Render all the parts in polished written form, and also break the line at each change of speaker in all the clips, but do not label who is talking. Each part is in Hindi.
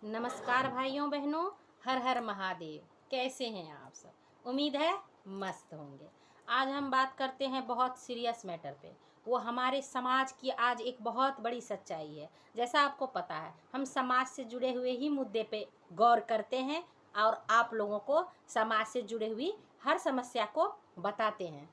नमस्कार भाइयों बहनों, हर हर महादेव। कैसे हैं आप सब? उम्मीद है मस्त होंगे। आज हम बात करते हैं बहुत सीरियस मैटर पे। वो हमारे समाज की आज एक बहुत बड़ी सच्चाई है। जैसा आपको पता है, हम समाज से जुड़े हुए ही मुद्दे पे गौर करते हैं और आप लोगों को समाज से जुड़े हुई हर समस्या को बताते हैं।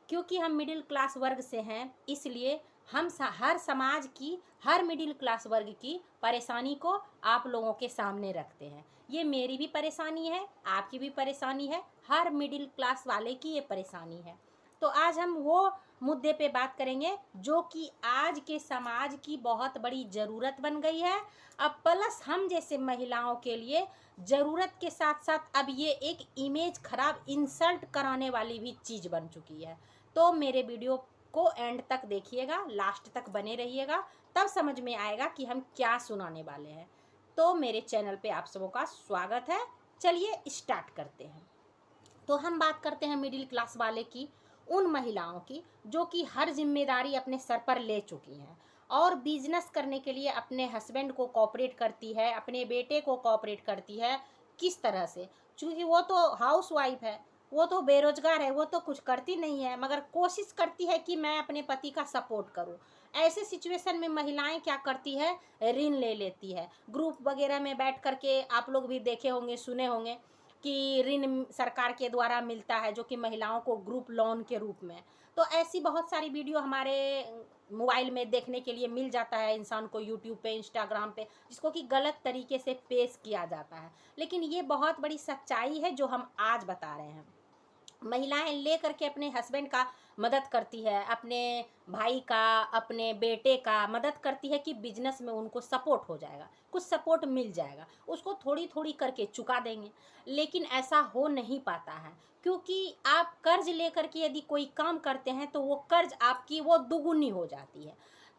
क्योंकि हम मिडिल क्लास वर्ग से हैं, इसलिए हम हर समाज की, हर मिडिल क्लास वर्ग की परेशानी को आप लोगों के सामने रखते हैं। ये मेरी भी परेशानी है, आपकी भी परेशानी है, हर मिडिल क्लास वाले की ये परेशानी है। तो आज हम वो मुद्दे पे बात करेंगे जो कि आज के समाज की बहुत बड़ी ज़रूरत बन गई है। अब प्लस हम जैसे महिलाओं के लिए ज़रूरत के साथ साथ अब ये एक इमेज खराब, इंसल्ट कराने वाली भी चीज़ बन चुकी है। तो मेरे वीडियो को एंड तक देखिएगा, लास्ट तक बने रहिएगा, तब समझ में आएगा कि हम क्या सुनाने वाले हैं। तो मेरे चैनल पे आप सबों का स्वागत है। चलिए स्टार्ट करते हैं। तो हम बात करते हैं मिडिल क्लास वाले की, उन महिलाओं की जो कि हर जिम्मेदारी अपने सर पर ले चुकी हैं और बिजनेस करने के लिए अपने हस्बैंड को कोऑपरेट करती है, अपने बेटे को कोऑपरेट करती है। किस तरह से? क्योंकि वो तो हाउस वाइफ है, वो तो बेरोजगार है, वो तो कुछ करती नहीं है, मगर कोशिश करती है कि मैं अपने पति का सपोर्ट करूं। ऐसे सिचुएशन में महिलाएं क्या करती है? ऋण ले लेती है। ग्रुप वगैरह में बैठ करके आप लोग भी देखे होंगे, सुने होंगे कि ऋण सरकार के द्वारा मिलता है, जो कि महिलाओं को ग्रुप लोन के रूप में। तो ऐसी बहुत सारी वीडियो हमारे मोबाइल में देखने के लिए मिल जाता है इंसान को, यूट्यूब पे, इंस्टाग्राम पे, जिसको कि गलत तरीके से पेश किया जाता है। लेकिन ये बहुत बड़ी सच्चाई है जो हम आज बता रहे हैं। महिलाएं ले करके अपने हस्बैंड का मदद करती है, अपने भाई का, अपने बेटे का मदद करती है कि बिजनेस में उनको सपोर्ट हो जाएगा, कुछ सपोर्ट मिल जाएगा, उसको थोड़ी थोड़ी करके चुका देंगे। लेकिन ऐसा हो नहीं पाता है, क्योंकि आप कर्ज लेकर के यदि कोई काम करते हैं तो वो कर्ज आपकी वो दुगुनी हो जाती है।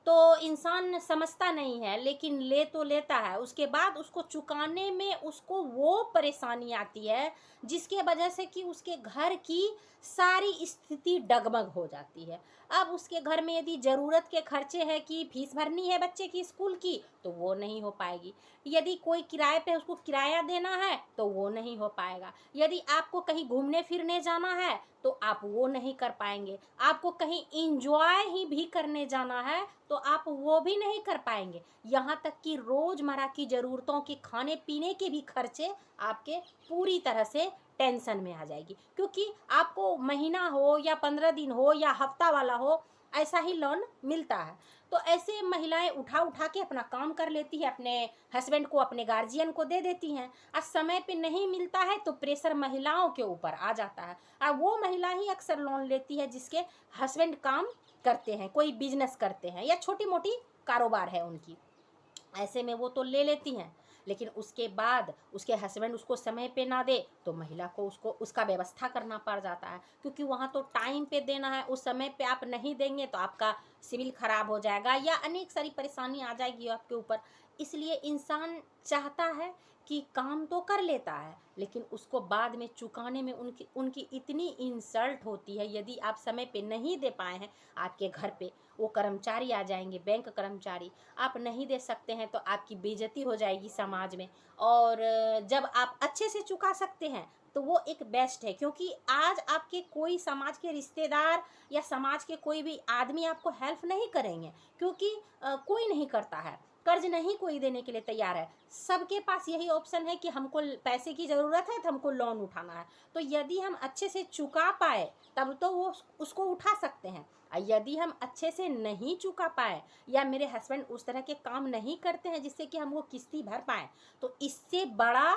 तो इंसान समझता नहीं है, लेकिन ले तो लेता है, उसके बाद उसको चुकाने में उसको वो परेशानी आती है जिसके वजह से कि उसके घर की सारी स्थिति डगमग हो जाती है। अब उसके घर में यदि ज़रूरत के खर्चे हैं कि फीस भरनी है बच्चे की स्कूल की, तो वो नहीं हो पाएगी। यदि कोई किराए पे उसको किराया देना है तो वो नहीं हो पाएगा। यदि आपको कहीं घूमने फिरने जाना है तो आप वो नहीं कर पाएंगे। आपको कहीं इंजॉय ही भी करने जाना है तो आप वो भी नहीं कर पाएंगे। यहाँ तक कि रोज़मर्रा की ज़रूरतों के खाने पीने के भी खर्चे आपके पूरी तरह से टेंशन में आ जाएगी, क्योंकि आपको महीना हो या 15 दिन हो या हफ्ता वाला हो, ऐसा ही लोन मिलता है। तो ऐसे महिलाएं उठा उठा के अपना काम कर लेती है, अपने हस्बैंड को, अपने गार्जियन को दे देती हैं। आज समय पे नहीं मिलता है तो प्रेशर महिलाओं के ऊपर आ जाता है। अब वो महिला ही अक्सर लोन लेती है जिसके हस्बैंड काम करते हैं, कोई बिजनेस करते हैं या छोटी मोटी कारोबार है उनकी। ऐसे में वो तो ले लेती हैं, लेकिन उसके बाद उसके हस्बैंड उसको समय पे ना दे तो महिला को उसको उसका व्यवस्था करना पड़ जाता है, क्योंकि वहाँ तो टाइम पे देना है। उस समय पे आप नहीं देंगे तो आपका सिविल खराब हो जाएगा या अनेक सारी परेशानी आ जाएगी आपके ऊपर। इसलिए इंसान चाहता है कि काम तो कर लेता है, लेकिन उसको बाद में चुकाने में उनकी उनकी इतनी इंसल्ट होती है। यदि आप समय पे नहीं दे पाए हैं, आपके घर पे वो कर्मचारी आ जाएंगे, बैंक कर्मचारी, आप नहीं दे सकते हैं तो आपकी बेइज्जती हो जाएगी समाज में। और जब आप अच्छे से चुका सकते हैं तो वो एक बेस्ट है, क्योंकि आज आपके कोई समाज के रिश्तेदार या समाज के कोई भी आदमी आपको हेल्प नहीं करेंगे, क्योंकि कोई नहीं करता है। कर्ज नहीं कोई देने के लिए तैयार है। सबके पास यही ऑप्शन है कि हमको पैसे की ज़रूरत है तो हमको लोन उठाना है। तो यदि हम अच्छे से चुका पाए तब तो वो उसको उठा सकते हैं। यदि हम अच्छे से नहीं चुका पाए या मेरे हस्बैंड उस तरह के काम नहीं करते हैं जिससे कि हम वो किस्ती भर पाएँ, तो इससे बड़ा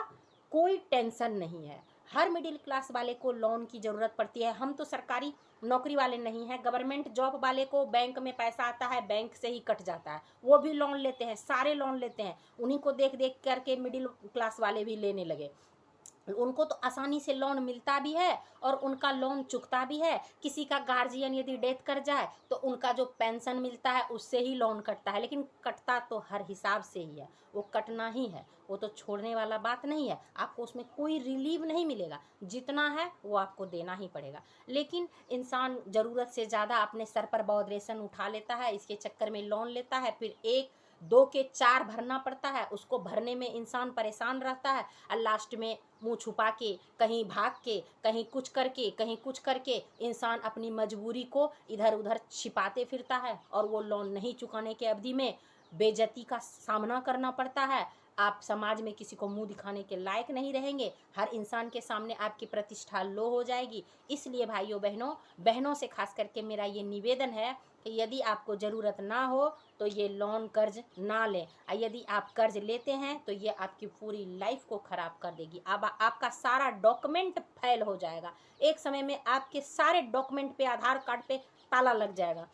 कोई टेंशन नहीं है। हर मिडिल क्लास वाले को लोन की ज़रूरत पड़ती है। हम तो सरकारी नौकरी वाले नहीं हैं, गवर्नमेंट जॉब वाले को बैंक में पैसा आता है, बैंक से ही कट जाता है, वो भी लोन लेते हैं, सारे लोन लेते हैं। उन्हीं को देख देख करके मिडिल क्लास वाले भी लेने लगे। उनको तो आसानी से लोन मिलता भी है और उनका लोन चुकता भी है। किसी का गार्जियन यदि डेथ कर जाए तो उनका जो पेंशन मिलता है उससे ही लोन कटता है, लेकिन कटता तो हर हिसाब से ही है, वो कटना ही है, वो तो छोड़ने वाला बात नहीं है। आपको उसमें कोई रिलीव नहीं मिलेगा, जितना है वो आपको देना ही पड़ेगा। लेकिन इंसान ज़रूरत से ज़्यादा अपने सर पर बॉडरेशन उठा लेता है, इसके चक्कर में लोन लेता है, फिर एक 2 के 4 भरना पड़ता है, उसको भरने में इंसान परेशान रहता है और लास्ट में मुंह छुपा के, कहीं भाग के, कहीं कुछ करके इंसान अपनी मजबूरी को इधर उधर छिपाते फिरता है और वो लोन नहीं चुकाने के अवधि में बेइज्जती का सामना करना पड़ता है। आप समाज में किसी को मुंह दिखाने के लायक नहीं रहेंगे, हर इंसान के सामने आपकी प्रतिष्ठा लो हो जाएगी। इसलिए भाइयों बहनों से खास करके मेरा ये निवेदन है कि यदि आपको ज़रूरत ना हो तो ये लोन कर्ज ना लें, और यदि आप कर्ज लेते हैं तो ये आपकी पूरी लाइफ को ख़राब कर देगी। अब आपका सारा डॉक्यूमेंट फेल हो जाएगा, एक समय में आपके सारे डॉक्यूमेंट पे, आधार कार्ड पे ताला लग जाएगा,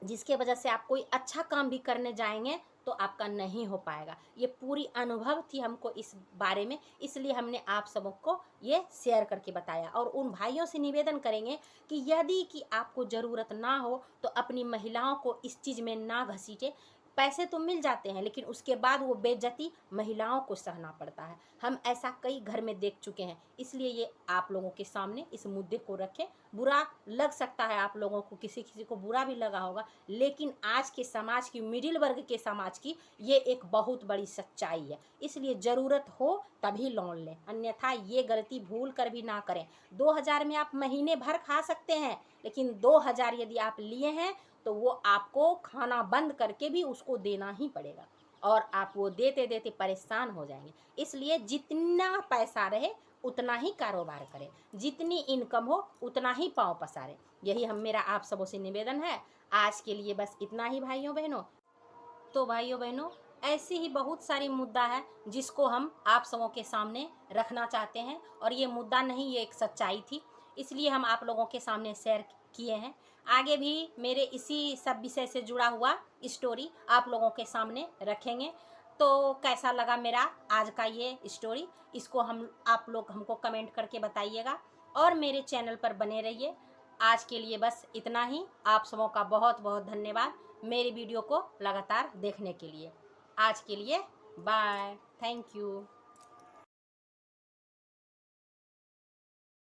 जिसके वजह से आप कोई अच्छा काम भी करने जाएंगे तो आपका नहीं हो पाएगा। ये पूरी अनुभव थी हमको इस बारे में, इसलिए हमने आप सबको ये शेयर करके बताया। और उन भाइयों से निवेदन करेंगे कि यदि कि आपको ज़रूरत ना हो तो अपनी महिलाओं को इस चीज़ में ना घसीटे। पैसे तो मिल जाते हैं लेकिन उसके बाद वो बेइज्जती महिलाओं को सहना पड़ता है। हम ऐसा कई घर में देख चुके हैं, इसलिए ये आप लोगों के सामने इस मुद्दे को रखें। बुरा लग सकता है आप लोगों को, किसी किसी को बुरा भी लगा होगा, लेकिन आज के समाज की, मिडिल वर्ग के समाज की ये एक बहुत बड़ी सच्चाई है। इसलिए ज़रूरत हो तभी लोन लें, अन्यथा ये गलती भूल कर भी ना करें। 2000 में आप महीने भर खा सकते हैं, लेकिन 2000 यदि आप लिए हैं तो वो आपको खाना बंद करके भी उसको देना ही पड़ेगा और आप वो देते देते परेशान हो जाएंगे। इसलिए जितना पैसा रहे उतना ही कारोबार करें, जितनी इनकम हो उतना ही पाँव पसारें। यही मेरा आप सबों से निवेदन है। आज के लिए बस इतना ही भाइयों बहनों। तो भाइयों बहनों, ऐसी ही बहुत सारी मुद्दा है जिसको हम आप सबों के सामने रखना चाहते हैं, और ये मुद्दा नहीं, ये एक सच्चाई थी, इसलिए हम आप लोगों के सामने शेयर किए हैं। आगे भी मेरे इसी सब विषय से जुड़ा हुआ स्टोरी आप लोगों के सामने रखेंगे। तो कैसा लगा मेरा आज का ये स्टोरी, इसको आप लोग हमको कमेंट करके बताइएगा और मेरे चैनल पर बने रहिए। आज के लिए बस इतना ही। आप सबों का बहुत बहुत धन्यवाद मेरी वीडियो को लगातार देखने के लिए। आज के लिए बाय, थैंक यू।